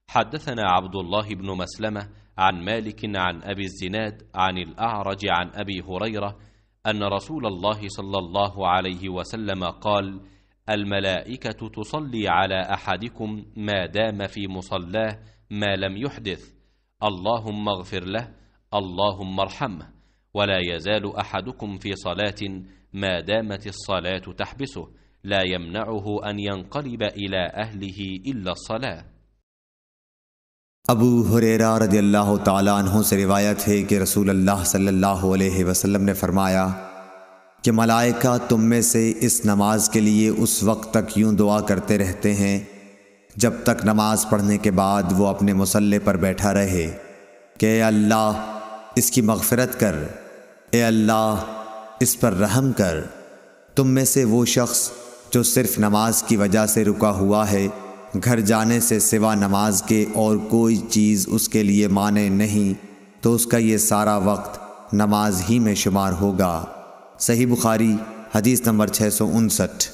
حدثنا عبد الله بن مسلمة عن مالك عن أبي الزناد عن الأعرج عن أبي هريرة أن رسول الله صلى الله عليه وسلم قال: الملائكة تصلي على أحدكم ما دام في مصلاه ما لم يحدث، اللهم اغفر له، اللهم ارحمه. ولا يزال أحدكم في صلاة ما دامت الصلاة تحبسه، لا يمنعه أن ينقلب إلى أهله إلا الصلاة। अबू हुरैरा रज़ियल्लाहु ताला अन्हु से रिवायत है कि रसूल अल्लाह सल्लल्लाहु अलैहि वसल्लम ने फरमाया कि मलाइका तुम में से इस नमाज के लिए उस वक्त तक यूं दुआ करते रहते हैं जब तक नमाज पढ़ने के बाद वो अपने मुसल्ले पर बैठा रहे कि ए अल्लाह इसकी मग़फ़िरत कर, ए अल्लाह इस पर रहम कर। तुम में से वो शख्स जो सिर्फ़ नमाज की वजह से रुका हुआ है, घर जाने से सिवा नमाज के और कोई चीज़ उसके लिए माने नहीं, तो उसका ये सारा वक्त नमाज ही में शुमार होगा। सही बुखारी हदीस नंबर 659।